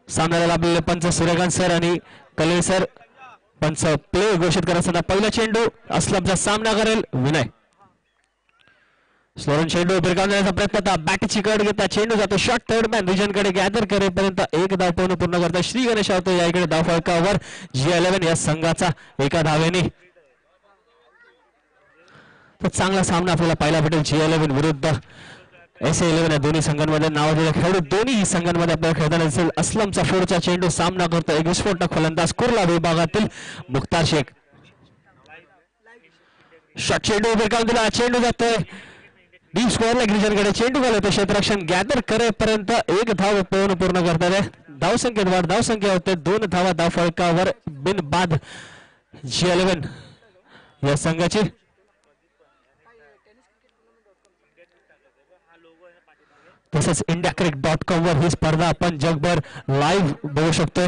सामन्याला आपल्याला पंच सूर्यकांत सर आणि कले सर पंच प्ले घोषित करताना पहिला चेंडू असलमचा सामना करेल विनय. स्लोरन चेंडू भिरकावण्याचा प्रयत्न होता. बॅटची कड घेता चेंडू जातो शॉर्ट थर्ड मॅन रिजन कडे गॅदर करेपर्यंत एक धाव पूर्ण करता श्री गणेश होतो. या इकडे धाव फलकावर G11 या संघाचा एका धावेने. तर चांगला सामना आपल्याला पाहायला भेटेल G11 विरुद्ध SA11 या दोन्ही संघांमध्ये नावाजलेले खेळाडू दोन्ही संघांमध्ये आपल्याला खेळताना दिसेल. असलमचा फोडचा चेंडू सामना करतो एक विस्फोटक फलंदाज कुर्ला विभागातील मुख्तार शेख. शॉट चेंडू भिरकावून दिला. चेंडू जातोय डीप स्क्वेअरला गिरिजनकडे. चेंडू घालवतो क्षेत्ररक्षण गॅदर करेपर्यंत एक धाव पूर्ण करतात. धावसंख्येत वाढ. धावसंख्या होते 2 धावा धाव फलकावर बिनबाद G11 या संघाची. तसेच indiaccricket.com वर ही स्पर्धा आपण जगभर लाईव्ह बघू शकतोय.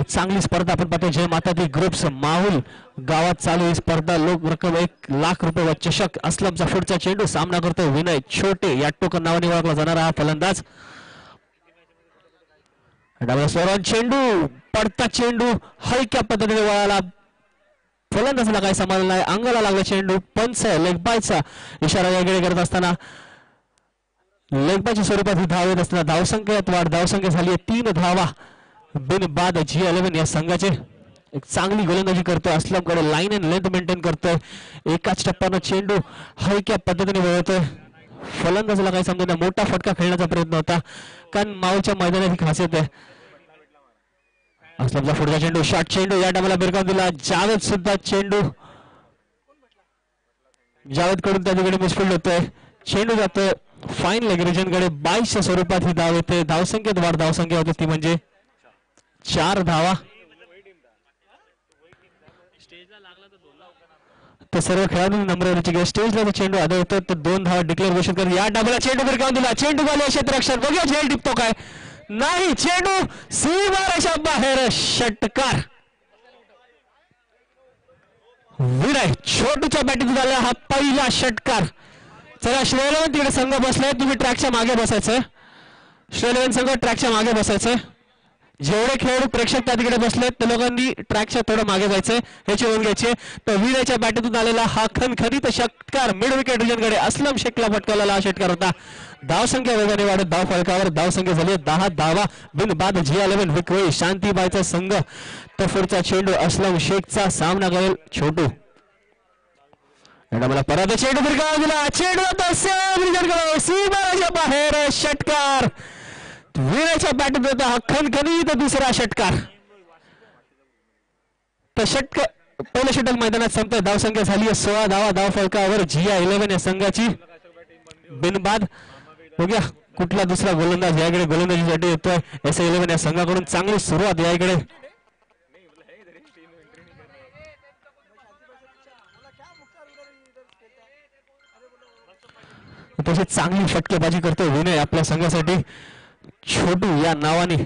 चांगली स्पर्धा आपण पाहतो. जय माता दी ग्रुप्स माहुल गावात चालू ही स्पर्धा. लोक रक्कम 1 लाख रुपये व चषक. असलमचा पुढचा चेंडू सामना करतो विनय छोटे या टोकन नावाने ओळखला जाणारा हा फलंदाज. स्लोरन चेंडू पडता चेंडू हलक्या पद्धतीने वळाला. फलंदाजाला काही समाधान नाही. अंगाला लागला चेंडू. पंच लेग बायचा इशारा याकडे करत असताना लेगबाच्या स्वरूपात ही धाव येत असताना धावसंख्येत वाढ. धावसंख्या झाली 3 धावा बिनबाद G11 या संघाचे. एक चांगली गोलंदाजी करतोय असलमकडे. लाईन अँड लेंथ मेंटेन करतोय. एकाच टप्प्यानं चेंडू हलक्या पद्धतीने वळवतोय. फलंदाजाला काही समजा मोठा फटका खेळण्याचा प्रयत्न होता कारण माऊच्या मैदानात ही खासियत आहे. असलमचा पुढचा चेंडू शॉर्ट चेंडू या टायमाला भिरकावून दिला. जावेद सुद्धा चेंडू जावेद कडून त्या तिकडे मिसफिल्ड होतोय. चेंडू जातोय फाईन लेग रिजनकडे. 22च्या स्वरूपात ही धाव येते. धावसंख्येत वाढ. धावसंख्या होते ती म्हणजे 4 धावा. तर सर्व खेळाडू नंबरवरची स्टेजला चेंडू आदळतो तर 2 धावा डिक्लेअर घोषित कर. या डाबला चेंडू भिरकावून दिला. चेंडू झाले क्षेत्ररक्षण. बघूया झेल टिपतो काय नाही. चेंडू सीमारेषा बाहेर. षटकार विनय छोटूच्या बॅटिंग झाला हा पहिला षटकार. चला श्रेयलेवन तिकडे संघ बसलाय. तुम्ही ट्रॅकच्या मागे बसायचं. श्रेयलेवन संघ ट्रॅकच्या मागे बसायचं. जेवढे खेळाडू प्रेक्षक त्या तिकडे बसलेत त्या लोकांनी ट्रॅकच्या थोडं मागे जायचंय. ह्याची नोंद घ्यायची. तर विनयच्या बॅटीतून आलेला हा खणखणीत षटकार मिड विकेट रिजनकडे असलम शेखला फटकावलेला हा षटकार होता. धावसंख्या वेगाने वाढत धाव फलकावर. धावसंख्या झाली 10 धावा बिनबाद G11 विक्रमी शांतीबाईचा संघ. तर पुढचा चेंडू असलम शेखचा सामना करेल छोटू. मला परत चेंडू भिरकावून दिला. चेंडू सीमारेषा बाहेर. षटकार विनयच्या बॅटत होता हा खणखणीत दुसरा षटकार. तर पहिलं षटक मैदानात संपतंय. धावसंख्या झाली 16 धावा धाव फलकावर G11 या संघाची बिनबाद. बघूया कुठला दुसरा गोलंदाज याकडे गोलंदाजीसाठी येतोय. SA11 या संघाकडून चांगली सुरुवात याकडे. तशी चांगली फटकेबाजी करतोय विनय आपल्या संघासाठी. छोटू या नावाने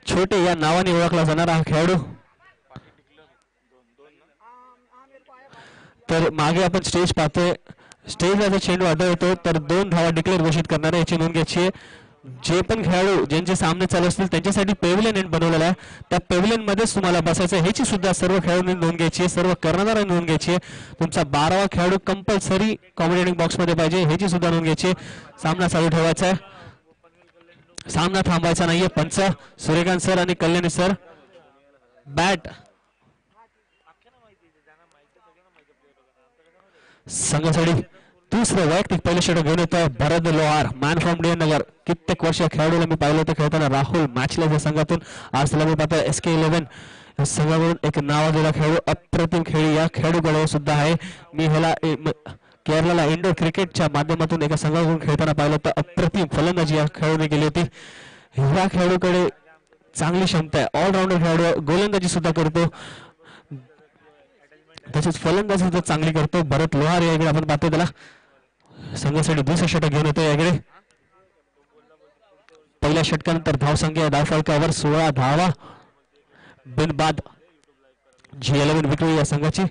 छोटे या नावाने ओळखला जाणारा हा खेळाडू. तर मागे आपण स्टेज पाहतोय. स्टेजला चेंडू आढळतो तर 2 धावा डिक्लेअर घोषित करणारे याची नोंद घ्यायची. जे पण खेळाडू ज्यांचे सामने चालू असतील त्यांच्यासाठी पेव्हिलियन एंड बनवलेला आहे. त्या पेव्हिलियन मध्येच तुम्हाला बसायचं. ह्याची सुद्धा सर्व खेळाडूंनी नोंद घ्यायची. सर्व कर्णधारांनी नोंद घ्यायची. तुमचा 12वा खेळाडू कंपल्सरी कॉमेडिएटिंग बॉक्स मध्ये पाहिजे. ह्याची सुद्धा नोंद घ्यायची. सामना चालू ठेवायचा आहे. सामना थांबायचा नाहीये. पंच सूर्यकांत सर आणि कल्याणी सर बॅट संघासाठी दुसरं वैयक्तिक पहिलं षटक घेऊन येतोय भरत लोहार मॅन फ्रॉम डी नगर. कित्येक वर्ष खेळाडूला मी पाहिलं होतं खेळताना राहुल मॅचला संघातून. आज त्याला मी पाहतोय SK11 या संघाकडून एक नावाजलेला खेळाडू अप्रतिम खेळी या खेळाडूकडे सुद्धा आहे. मी ह्याला केरळला इंडोर क्रिकेटच्या माध्यमातून एका संघाकडून खेळताना पाहिलं होतं. अप्रतिम फलंदाजी या खेळाडूने केली होती. ह्या खेळाडूकडे चांगली क्षमता आहे. ऑलराऊंडर खेळाडू. गोलंदाजी सुद्धा करतो तसेच फलंदाजी सुद्धा चांगली करतो. भरत लोहार याकडे आपण पाहतोय त्याला संघासाठी दुसरं षटक घेऊन येतो. याकडे पहिल्या षटकानंतर धावसंख्या धाव फलकावर 16 धावा बिनबाद G11 विक्री या संघाची.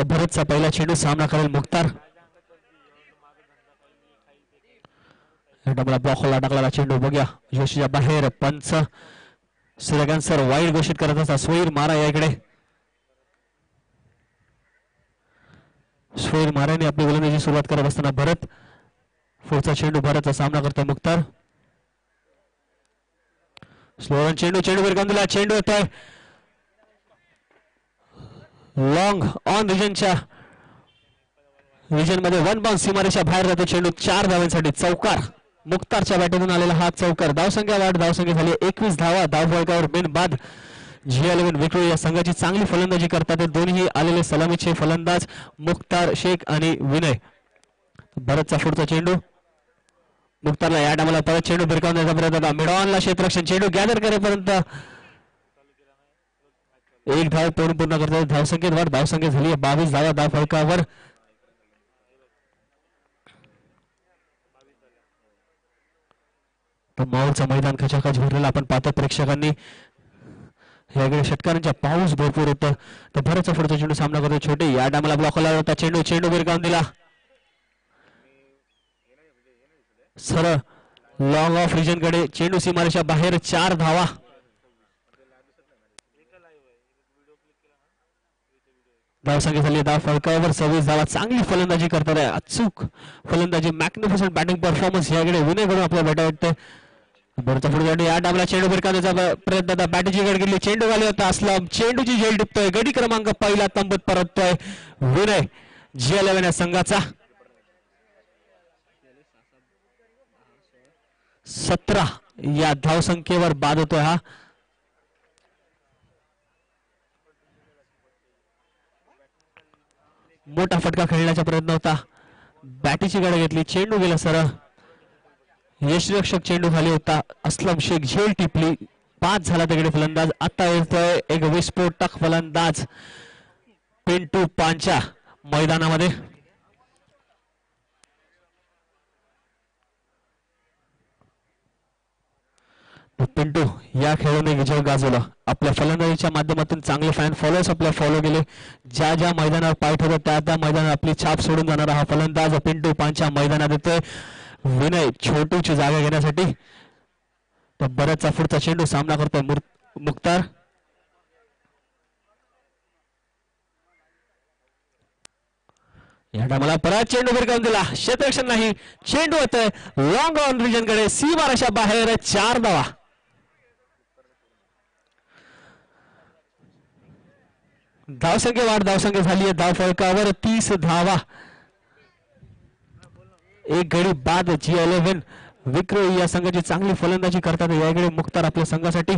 भरतचा पहिला चेंडू सामना करेल मुख्तार. ब्लॉकला टाकलेला चेंडू बघूया जोशीच्या बाहेर. पंच सूर्यकांत सर वाईट घोषित करत असता. सोयीर मारा या इकडे. सोयीर माराने आपली गोलंदाजी सुरुवात करत असताना भरत. पुढचा चेंडू भरतचा सामना करतोय मुख्तार. स्लोरन चेंडू विरकावून दिला. चेंडू येतोय लॉंग ऑन रिजनच्या रिजन मध्ये. वन बाउंड सीमारेषा बाहेर जातो चेंडू. 4 धावांसाठी चौकार. मुख्तारच्या बॅटमधून आलेला हा चौकार. धावसंख्या वाढ. धावसंख्या झाली 21 धावा. धावफलकावर बिन बाद. G11 विक्रोळी या संघाची चांगली फलंदाजी करतात दोन्ही आलेले सलामीचे फलंदाज मुख्तार शेख आणि विनय. भरतचा पुढचा चेंडू. मुख्तारला या टायमाला परत चेंडू भिरकावून द्यायचा प्रयत्न. मिडॉनला क्षेत्ररक्षण. चेंडू गॅदर करेपर्यंत 1 धाव पूर्ण करतात. धावसंख्येत वाढ. धावसंख्या झाली 22 धावा धावफलकावर. माऊलचं मैदान खचाखच भरलेलं आपण पाहतो प्रेक्षकांनी. याकडे षटकारांच्या पाऊस भरपूर होतं. तर भरतचा पुढचा चेंडू सामना करतो छोटे. या टायमाला ब्लॉकला होता चेंडू भिरकावून दिला. सरळ लॉंग ऑफ रिजन कडे. चेंडू सीमारेषा बाहेर. 4 धावा. धावसंख्या झाली धाव फलकावर 26 धावा. चांगली फलंदाजी करतात. अचूक फलंदाजी. मॅग्निफिसंट बॅटिंग परफॉर्मन्स याकडे विनय कडून आपल्याला भेटा वाटतं. भरतचा पुढे या डाबला चेंडू भिरकावण्याचा प्रयत्न. बॅटची गड गेली. चेंडू खाली होता असलम. चेंडूची झेल टिपतोय. गडी क्रमांक पहिला तंबूत परततोय विनय. G11 या संघाचा 17 या धावसंख्येवर बाद होतोय हा. मोठा फटका खेळण्याचा प्रयत्न होता. बॅटीची गड घेतली. चेंडू गेला सरळ. यशरक्षक चेंडू खाली होता. असलम शेख झेल टिपली. 5 झाला तिकडे फलंदाज. आता येतोय एक विस्फोटक फलंदाज पिंटू पांचा मैदानामध्ये. पिंटू या खेळाने विजय गाजवला. आपल्या फलंदाजीच्या माध्यमातून चांगले फॅन फॉलोअर्स आपल्या फॉलो केले. ज्या ज्या मैदानावर पाय ठेवतो त्या त्या मैदानात आपली छाप सोडून जाणारा हा फलंदाज पिंटू पांचा मैदानात येतोय. विनय छोटूची जागा घेण्यासाठी. तर बऱ्याचचा पुढचा चेंडू सामना करतोय मुख्तार. या टायमाला परत चेंडू भिरकावून दिला. क्षेत्ररक्षण नाही. चेंडू येतोय लॉंग ऑन रिजन कडे. सीमारेषा बाहेर. 4 धावा. धावसंख्या वाढ. धावसंख्या झाली आहे धाव फलकावर 30 धावा. 1 गडी बाद. G11 विक्रोळी या संघाची चांगली फलंदाजी करतात याकडे मुख्तार आपल्या संघासाठी.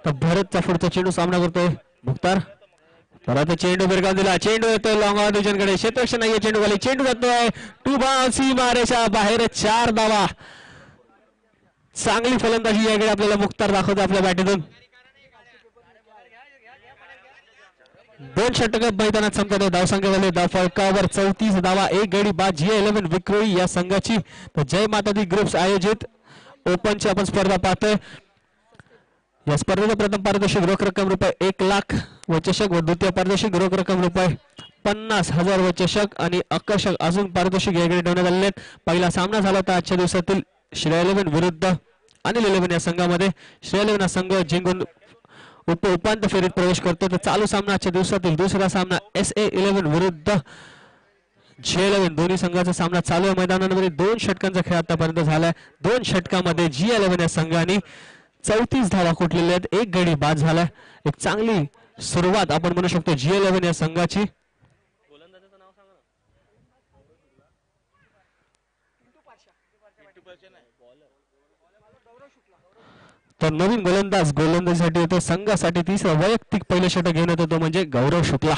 तर भरतचा पुढचा चेंडू सामना करतोय मुख्तार. परत चेंडू भिरकावून दिला. चेंडू येतोय लॉंग ऑन रिजन कडे. क्षेत्ररक्षण नाहीये. चेंडू खाली. चेंडू जातोय 2 बाउंड. सीमारेषा बाहेर. 4 धावा. चांगली फलंदाजी याकडे आपल्याला मुख्तार दाखवतो आपल्या बॅटीतून. 2 षटक मैदानात संपतात. धावसंख्या झाली धाव फलकावर 34 धावा. 1 गडी बाद. G11 विक्रोळी या संघाची. तर जय माता दी ग्रुप्स आयोजित ओपनची आपण स्पर्धा पाहतोय. या स्पर्धेचा प्रथम पारितोषिक रोख रक्कम रुपये 1 लाख व चषक व द्वितीय पारितोषिक रोख रक्कम रुपये 50,000 व चषक आणि आकर्षक अजून पारितोषिक याकडे ठेवण्यात आलेले आहेत. पहिला सामना झाला होता आजच्या दिवसातील श्रेय 11 विरुद्ध अनिल 11 या संघामध्ये. श्रेय 11 हा संघ जिंकून उपांत्य फेरीत प्रवेश करतो. तर चालू सामना आजच्या दिवसातील दुसरा सामना SA 11 विरुद्ध G11 दोन्ही संघाचा सामना चालू आहे. मैदानामध्ये 2 षटकांचा खेळ आतापर्यंत झालाय. 2 षटकामध्ये G11 या संघाने 34 धावा कुठलेल्या आहेत. 1 गडी बाद झालाय. एक चांगली सुरुवात आपण म्हणू शकतो G11 या संघाची. तर नवीन गोलंदाजीसाठी येतो संघासाठी. तिसरा वैयक्तिक पहिले षटक घेऊन येतो तो म्हणजे गौरव शुक्ला.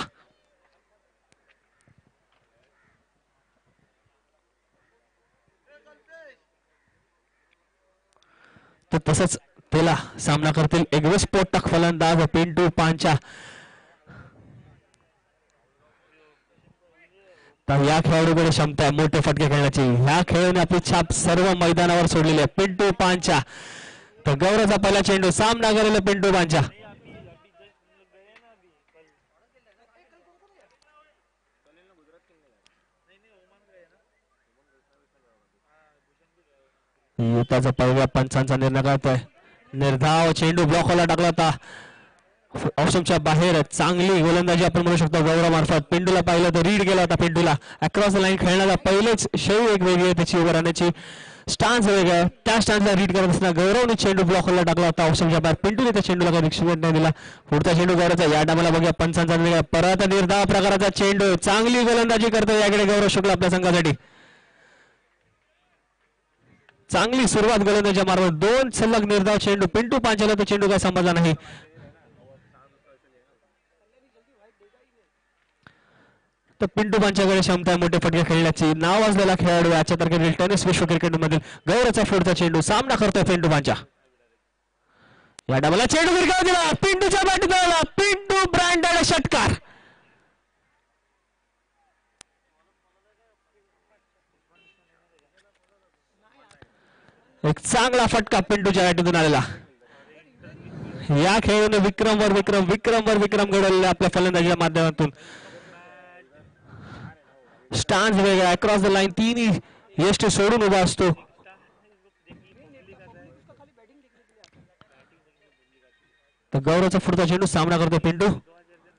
तर तसंच त्याला सामना करतील एक विस्फोटक फलंदाज पिंटू पांचा. तर या खेळाडूकडे क्षमता आहे मोठे फटके खेळण्याची. ह्या खेळाने आपली छाप सर्व मैदानावर सोडलेली आहे पिंटू पांचा. तर गौरवचा पहिला चेंडू सामना करेल पिंटू पांचा. युताचा पहिल्या पंचांचा निर्णय करतोय. निर्धाव चेंडू ब्लॉकला टाकला होता ऑप्शनच्या बाहेर. चांगली गोलंदाजी आपण म्हणू शकतो गौरव मार्फत. पिंडूला पाहिलं तर रीड केला होता पिंडूला. अक्रॉस द लाईन खेळण्याचा पहिलेच शैली एक वेगळी आहे त्याची, उभं राहण्याची स्टान्स वेगळा आहे. त्या स्टान्सला रीड करत असताना गौरवने चेंडू ब्लॉकला टाकला होता ऑप्शनच्या बाहेर. पिंटूने त्या चेंडूला काही रिक्शमेंट नाही दिला. पुढचा चेंडू गौरवचा. या टायमाला बघूया पंचांचा निर्णय. परत निर्धाव प्रकाराचा चेंडू. चांगली गोलंदाजी करतो याकडे गौरव शुक्ला आपल्या संघासाठी. चांगली सुरुवात गोलंदाजी मार्फत. 2 सलग निर्धाव चेंडू. पिंटू पांचाला तो चेंडू काय समजला नाही. तर पिंटू पांच्याकडे क्षमता आहे मोठे फटके खेळण्याची. नाव असलेला खेळाडू आजच्या तारखेतील टेनिस विश्व क्रिकेट मधील गौरवचा पुढचा चेंडू. सामना करतोय पिंटू पांचा. या डाबाला चेंडू भिरकावून दिला. पिंटूच्या बॅटीत आला. पिंटू ब्रँडेड षटकार. एक चांगला फटका पिंटूच्या बॅटीतून आलेला. या खेळाडूने विक्रमवर विक्रम घडवलेले आपल्या फलंदाजीच्या माध्यमातून. स्टान्स वेगळा. अक्रॉस द लाईन तिन्ही यष्ट सोडून उभा असतो. तर गौरवचा पुढचा चेंडू. सामना करतो पिंटू.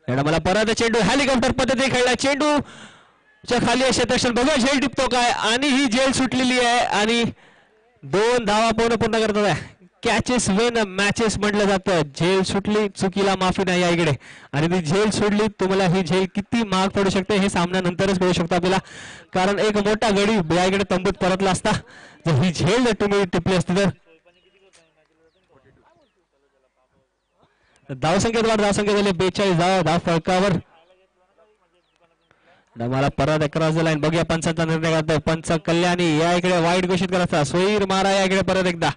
मला परत चेंडू हेलिकॉप्टर पद्धतीने खेळला. चेंडू च्या खाली क्षेत्ररक्षण बघा झेल टिपतो काय. आणि ही झेल सुटलेली आहे आणि 2 धावा पूर्ण करतात आहे. कॅचेस विन मॅचेस म्हटलं जातं. झेल सुटली चुकीला माफी नाही या इकडे. आणि ती झेल सोडली. तुम्हाला ही झेल किती महाग पडू शकते हे सामन्यानंतरच कळू शकतो आपल्याला. कारण एक मोठा गडी या इकडे तंबूत परतला असता जर ही झेल जर तुम्ही टिपली असती तर. धावसंख्येत झाली 42 धाव फळकावर. मला परत अक्रॉस द लाईन. बघूया पंचांचा निर्णय करतोय. पंच कल्याणी या इकडे वाईट घोषित करत. सोयीर मारा या इकडे परत एकदा.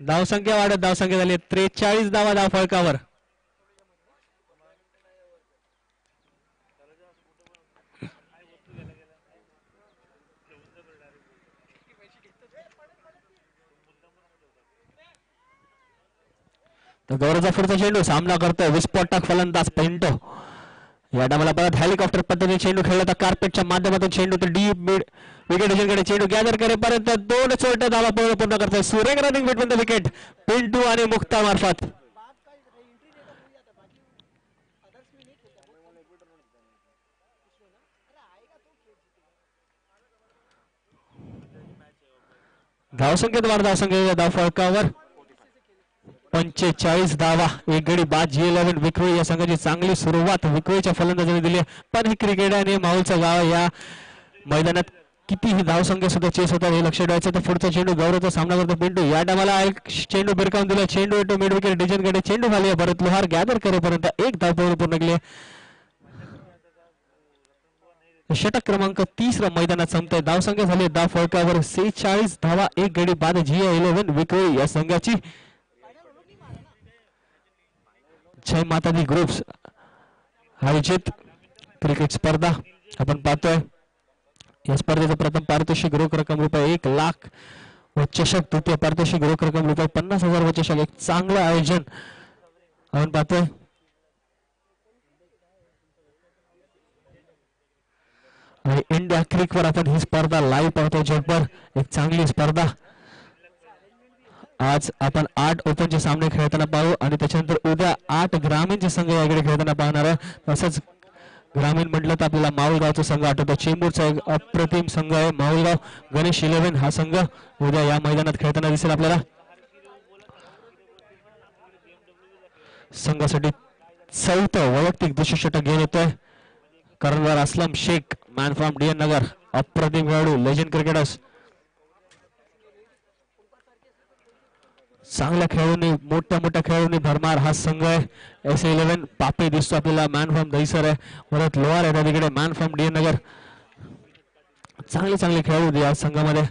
धावसंख्या वाढत. धावसंख्या झाली 43 धावा धाव फळकावर. तर गौरवचा पुढचा चेंडू. सामना करतोय विस्फोटक फलंदाज पिंटू. या टायमाला परत हेलिकॉप्टर पद्धतीने चेंडू खेळला होता. कार्पेटच्या माध्यमातून चेंडू तर डीप मिड विकेट चेंडू गॅदर करेपर्यंत 2 चोरट्या धावा पूर्ण करतोय. सुरेख running between the wicket Pintu आणि मुक्ता मार्फत. धावसंख्येत वाढ. धाव फळकावर 45 धावा. एक गडी बाद. G11 विक्रोळी या संघाची चांगली सुरुवात विक्रोळीच्या फलंदाजाने दिली. पण ही क्रिकेट आणि माऊलचं गाव या मैदानात कितीही धावसंख्या सुद्धा चेस होतात हे लक्ष ठेवायचं. तर पुढचा चेंडू गौरवचा सामना करतो पिंटू. या टायमाला एक चेंडू भिरकावून दिला. चेंडू टू मिड विकेट डिजनकडे. चेंडू खाली भरत लोहार गॅदर करेपर्यंत 1 धाव पूर्ण केली. षटक क्रमांक 30 मैदानात संपतोय. धावसंख्या झाली धाव फळकावर 46 धावा. एक गडी बाद. G11 विक्रोळी या संघाची. जय माता दी ग्रुप्स आयोजित क्रिकेट स्पर्धा आपण पाहतोय. या स्पर्धेचं प्रथम पारितोषिक रोख रक्कम रुपये 1 लाख व चषक. द्वितीय पारितोषिक रोख रक्कम रुपये 50,000 व चषक. एक चांगलं आयोजन आपण पाहतोय. आणि इंडिया क्रिकवर आपण ही स्पर्धा लाईव्ह पाहतोय जगभर. एक चांगली स्पर्धा. आज आपण 8 ओपनचे सामने खेळताना पाहू आणि त्याच्यानंतर उद्या 8 ग्रामीणचे संघ याकडे खेळताना पाहणार आहे. तसंच ग्रामीण म्हटलं तर आपल्याला माऊलगावचा संघ आठवतो. चेंबूरचा एक अप्रतिम संघ आहे माऊलगाव. गणेश 11 हा संघ उद्या या मैदानात खेळताना दिसेल आपल्याला. संघासाठी 4थं वैयक्तिक 200 षटक घेऊन येतोय कर्णधार Aslam Shaikh man from DN Nagar. अप्रतिम खेळाडू लेजंड क्रिकेटर्स. चांगल्या खेळाडूंनी मोठ्या खेळाडूंनी भरमार हा संघ आहे. S11 पापे दिसतो आपल्याला. मॅन फ्रॉम दहिसर आहे. परत लोहार आहे तिकडे मॅन फ्रॉम DN नगर. चांगले खेळाडू या संघामध्ये.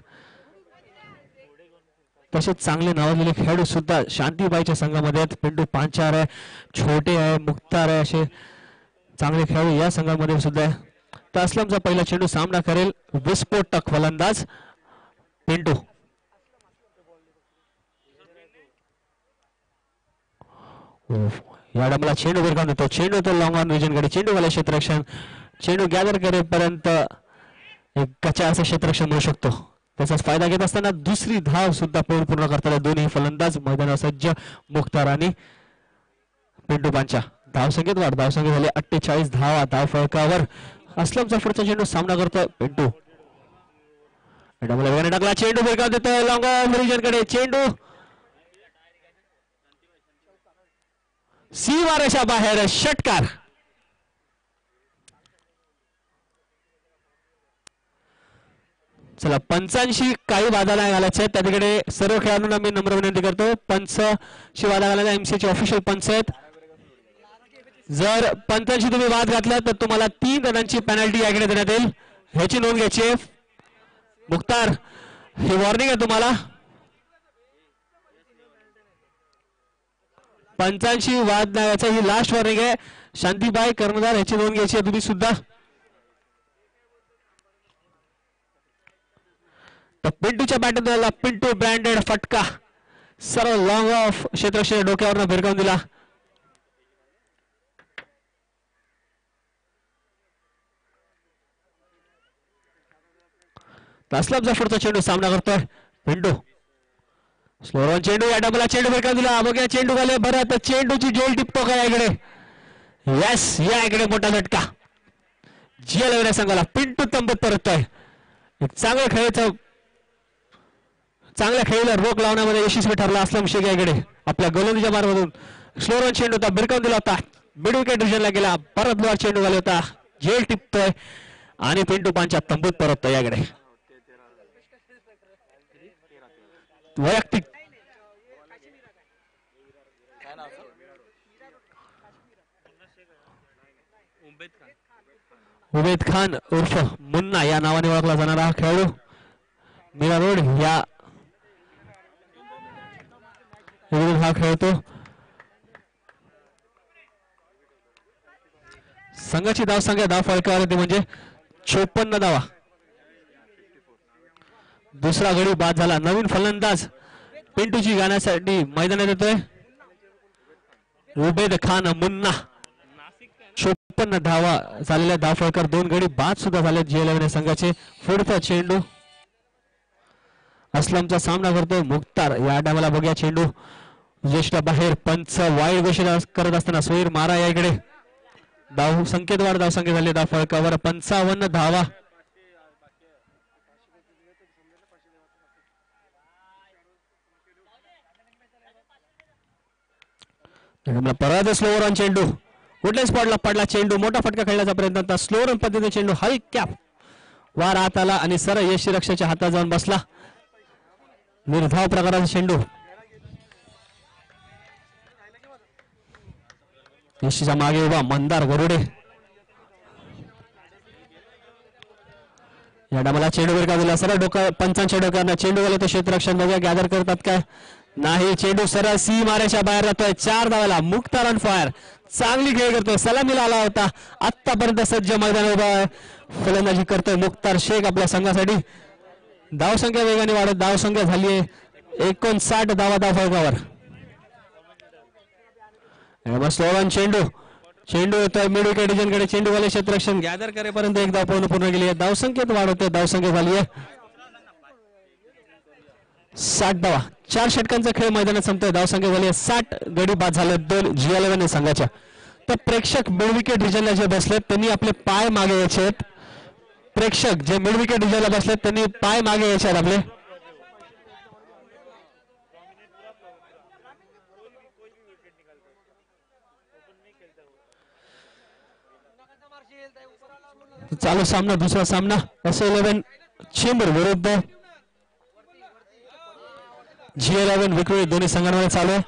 तसेच चांगले नावाजलेले खेळाडू सुद्धा शांतीबाईच्या संघामध्ये आहेत. पिंटू पांचार आहे. छोटे आहे. मुख्तार आहे. असे चांगले खेळाडू या संघामध्ये सुद्धा आहे. तर असलमचा पहिला चेंडू. सामना करेल विस्फोटक फलंदाज पिंटू. या डायमाला चेंडू भिरकावून देतो. चेंडू तो लॉंग ऑन रिजनकडे. चेंडू वाला क्षेत्ररक्षण. चेंडू गॅदर करेपर्यंत एक कचा असं क्षेत्ररक्षण मिळू शकतो. त्याचाच फायदा घेत असताना दुसरी धाव सुद्धा पूर्ण करताना दोन्ही फलंदाज मैदानावर सज्ज. मुख्तार आणि पिंटू पांचा. धावसंख्येत वाढ. धावसंख्या झाली 48 धावा धाव फलकावर. असलम जाफरचा चेंडू सामना करतो पिंटू. वेगाने टाकला चेंडू भिरकाव देतोय लॉंग ऑफ रिजन कडे. चेंडू सीमारेषा बाहेर. षटकार. चला पंचांशी काही बाधा नाही घालायचे त्या तिकडे सर्व खेळाडूंना मी नम्र विनंती करतो. पंच शी बाधा घालायला एमसीचे ऑफिशियल पंच आहेत. जर पंचांशी तुम्ही वाद घातला तर तुम्हाला 3 रनांची पेनल्टी याकडे देण्यात येईल. ह्याची नोंद घ्यायची. मुख्तार ही वॉर्निंग आहे तुम्हाला. पंचांशी वाद नाही घ्यायचा ही लास्ट वॉर्निंग आहे. शांतीबाई कर्णधार ह्याची नोंद घ्यायची आहे तुम्ही सुद्धा. तर पिंटूच्या बॅटला पिंटू ब्रँडेड फटका सर्व लॉंग ऑफ क्षेत्रक्षण डोक्यावर भिरकावून दिला. असलम जाफरचा चेंडू सामना करतोय पिंटू. स्लोरन चेंडू या डबला चेंडू भिरकावून दिला. बघा चेंडू घाले बरं तर चेंडूची जेल टिपतो का इकडे. यस या इकडे मोठा झटका. जेल वगैरे सांगायला पिंटू तंबूत परततोय. एक चांगल्या खेळीला रोख लावण्यामध्ये यशस्वी ठरला असलम शेख याकडे आपल्या गोलंदाजीच्या मार्गातून. स्लोरन चेंडू होता भिरकावून दिला होता. मिड विकेट रिजनला गेला. परत बॉल चेंडू घाले होता. जेल टिपतोय आणि पिंटू पांच्या तंबूत परततोय याकडे. वैयक्तिक उबेद खान उर्फ मुन्ना या नावाने ओळखला जाणारा हा खेळाडू मीरा रोड या हा खेळतो. संघाची धावसंख्या धाव फलकावर होती म्हणजे 54 धावा. दुसरा गडी बाद झाला. नवीन फलंदाज पिंटूची गाण्यासाठी मैदानात येतोय उबेद खान मुन्ना. 54 धावा झालेल्या धाव फलकावर 2 गडी बाद सुद्धा झाले J11 संघाचे. पुढचा चेंडू असलमचा सामना करतोय मुख्तार. या टायमाला बघूया चेंडू ज्येष्ठ बाहेर. पंच वाईड घोषणा करत असताना सोयीर मारा या इकडे. धाव संख्येत वाढ. धाव संख्या झाली धाव फलकावर 55 धावा. परत स्लोवर ऑन चेंडू. कुठल्या स्पॉटला पडला चेंडू. मोठा फटका खेळण्याचा प्रयत्न. स्लोवर पद्धतीने चेंडू हलक्या वार हात आला आणि सरळ यश रक्षाच्या हातात जाऊन बसला. निर्धाव प्रकाराचा चेंडू. यशीच्या मागे उभा मंदार गरुडे. या डामाला चेंडू वर का दिला. सरळ डोका पंचांच्या डोक्यानं चेंडू गेला तर क्षेत्ररक्षण बघूया गॅदर करतात काय नाही. चेंडू सरळ सी मारेच्या बाहेर जातोय. 4 धावाला मुख्तार ऑन फायर. चांगली खेळ करतोय. सलामीला आला होता. आतापर्यंत सज्ज मैदान उभा फलंदाजी करतोय मुख्तार शेख आपल्या संघासाठी. धावसंख्या वेगाने वाढत. धावसंख्या झाली आहे 59 धावा धाव फलकावर. स्लोवन चेंडू. चेंडू येतोय मिड विकेट कडे. चेंडू वाले क्षेत्ररक्षण गॅदर करेपर्यंत एक धाव पूर्ण केली आहे. धावसंख्येत वाढ होते. धावसंख्या झाली आहे 60 धावा. 4 षटकांचा खेळ मैदानात संपतोय. धावसंख्या झाली 60. गडी बाद झाले 2 J11 संघाच्या. तर प्रेक्षक मिड विकेट रिजनला जे बसलेत त्यांनी आपले पाय मागे यायचे आहेत. प्रेक्षक जे मिड विकेट रिजनला बसलेत त्यांनी पाय मागे यायचे आहेत आपले. चालू सामना दुसरा सामना S11 चेंबूर विरुद्ध J11 विक्रोळी दोन्ही संघांमध्ये चालू आहे.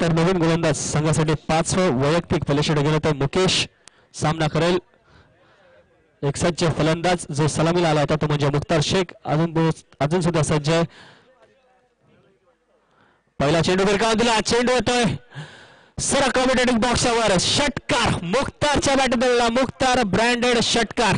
तर नवीन गोलंदाज संघासाठी 5 वैयक्तिक फलषटक गेलं तर मुकेश सामना करेल. एक सज्ज फलंदाज जो सलामीला आला होता तो म्हणजे मुख्तार शेख. अजून सुद्धा सज्ज आहे. पहिला चेंडू भिरकावून दिला. चेंडू होतोय सर कॉम्पिटेटिव्ह बॉक्सवर. षटकार मुख्तारच्या बॅटबॉलला. मुख्तार ब्रँडेड षटकार.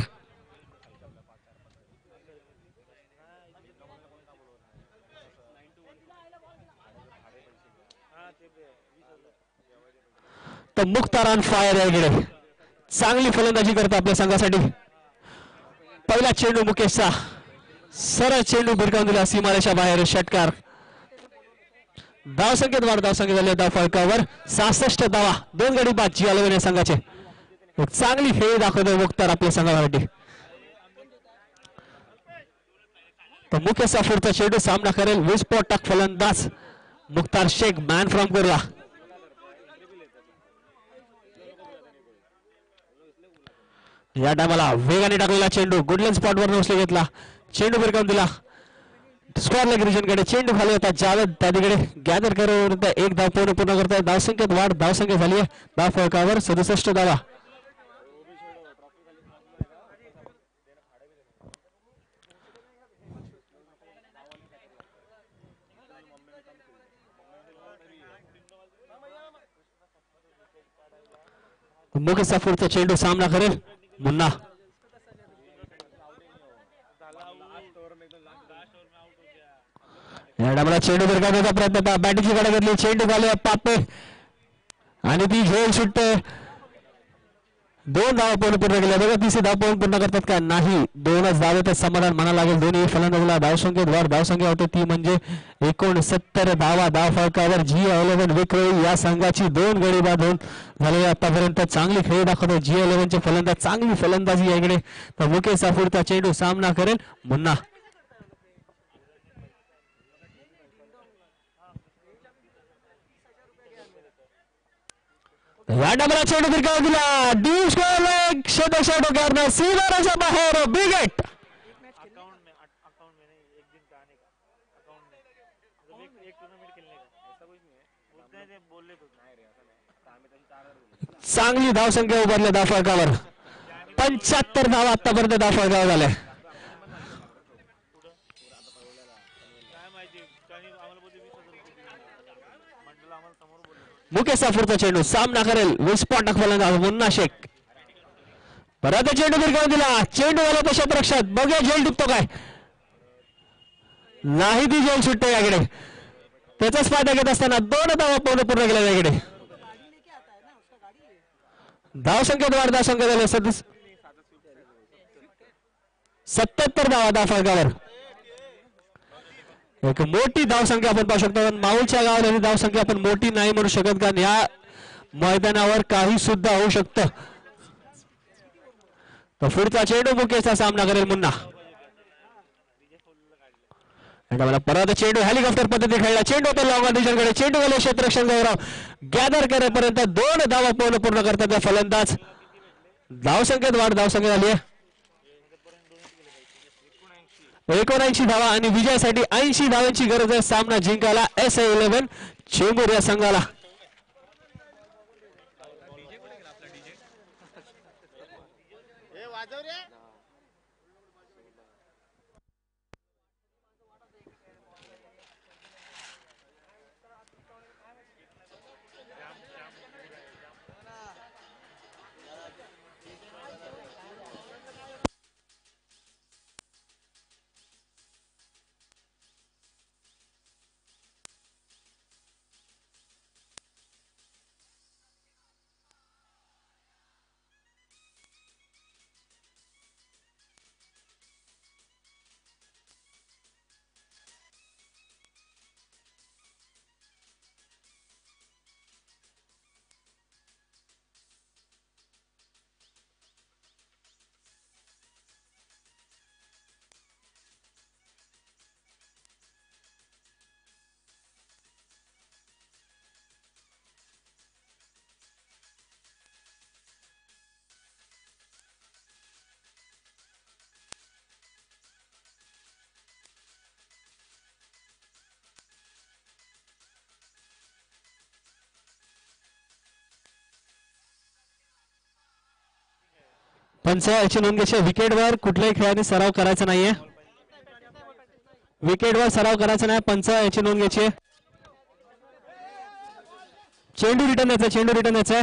तर मुख्तार ऑन फायर आहे इकडे. चांगली फलंदाजी करतो आपल्या संघासाठी. पहिला चेंडू मुकेशचा सरळ चेंडू भिरकावून दिला सीमारेषा बाहेर. षटकार. धावसंख्येत वाढ. धावसंख्या झाली धाव फळकावर 66 धावा. 2 गडी बाद जी11 या संघाचे. एक चांगली खेळी दाखवतोय मुख्तार आपल्या संघासाठी. तर मुकेशचा पुढचा चेंडू सामना करेल विस्फोटक फलंदाज मुख्तार शेख मॅन फ्रॉम कुर्ला. या टायमाला वेगाने टाकलेला चेंडू गुडलँड स्पॉटवर नसले घेतला. चेंडू भिरकावून दिला स्क्वेअर लेग रिजनकडे. चेंडू खाली होता जावेद त्या तिकडे गॅदर करून एक धाव पूर्ण करताय. धावसंख्येत वाढ. धावसंख्या झाली आहे धाव फळकावर 67 धावा. मुकेशचा पुढचा चेंडू सामना करेल मुन्ना. या डाबला चेंडू भिरकावण्याचा प्रयत्न. बॅटिंगची कडे घेतली. चेंडू खाली पापे आणि ती झेल सुटते. 2 धावा पूर्ण केल्या. बघा तिसरी धाव पूर्ण करतात का नाही. 2च धावेत समाधान म्हणा लागेल दोन्ही फलंदाजाला. धावसंख्येत वाढ. धावसंख्या होते ती म्हणजे 69 धावा धाव फळकावर. जी11 विक्रोळी या संघाची 2 गडी बाद होऊन झालेली आतापर्यंत. चांगली खेळी दाखवतो जी11 चे फलंदाज. चांगली फलंदाजी याकडे. तर मुकेशचा पुढचा चेंडू सामना करेल मुन्ना. या डबला चेंडू भिरकावून दिला. डीप स्क्वेअर लेग क्षेत्ररक्षक डोक्यावरनं सीमारेषा बाहेर. बिगेट. चांगली धावसंख्या उभारल्या धाव फळकावर. 75 धावा आतापर्यंत धाव फळकावर झाल्या. मुकेशचा पुढचा चेंडू सामना करेल विस्फोटक फलंदाज मुन्ना शेख. परत चेंडू भिरकावून दिला. चेंडू आला तो क्षेत्ररक्षक. बघूया झेल टिपतो काय नाही. ती झेल सुटते याकडे. त्याचाच फायदा घेत असताना 2 धावा पूर्ण केल्या याकडे. धावसंख्येत वाढ. धावसंख्या झाली 77 धावा धाव फळकावर. एक मोठी धावसंख्या आपण पाहू शकतो. माऊलच्या गावाला ही धावसंख्या आपण मोठी नाही म्हणू शकत कारण या मैदानावर काही सुद्धा होऊ शकतं. तर पुढचा चेंडू मुकेशचा सामना करेल मुन्ना. परत चेंडू हेलिकॉप्टर पद्धती खेळला. चेंडू होतो लॉंग ऑडिशनकडे. चेंडू गेले क्षेत्ररक्षण गौरव गॅदर करेपर्यंत 2 धावा पूर्ण करतात फलंदाज. धावसंख्येत वाढ. धावसंख्या झाली 79 धावा आणि विजयासाठी 80 धावांची गरज आहे सामना जिंकायला SA11 चेंबूर या संघाला. पंच याची नोंद घ्यायची. विकेटवर कुठल्याही खेळाडूने सराव करायचा नाहीये. विकेटवर सराव करायचा नाही. पंच याची नोंद घ्यायची. चेंडू रिटर्न द्यायचा. चेंडू रिटर्न द्यायचा.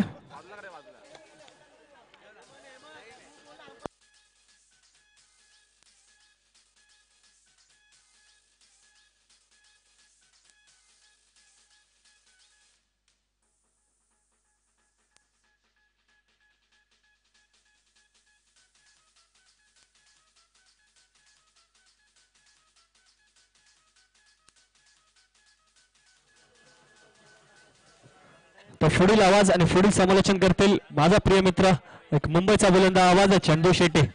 तर पुढील आवाज आणि पुढील समालोचन करतील माझा प्रिय मित्र एक मुंबईचा बुलंद आवाज चंदू शेटे.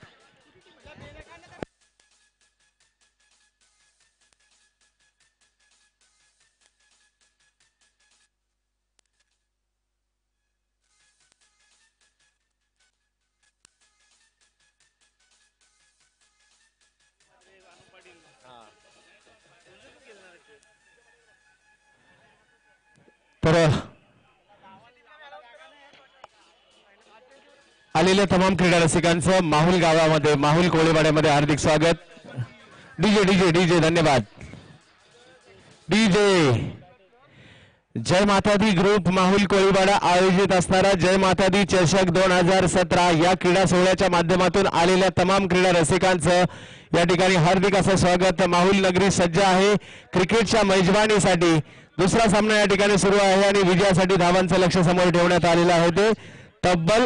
तर आलेल्या तमाम क्रीडा रसिकांचं माहुल गावामध्ये माहुल कोळीवाड्यामध्ये हार्दिक स्वागत. डीजे डीजे डीजे धन्यवाद. डीजे जय माता दी ग्रुप माहुल कोळीवाडा आयोजित असणारा जय माता दी चषक 2017 या क्रीडा सोहळ्याच्या माध्यमातून आलेल्या तमाम क्रीडा रसिकांचं या ठिकाणी हार्दिक असं स्वागत. माहुल नगरी सज्ज आहे क्रिकेटच्या मेजबानीसाठी. दुसरा सामना या ठिकाणी सुरू आहे आणि विजयासाठी धावांचं लक्ष समोर ठेवण्यात आलेलं आहे. ते तब्बल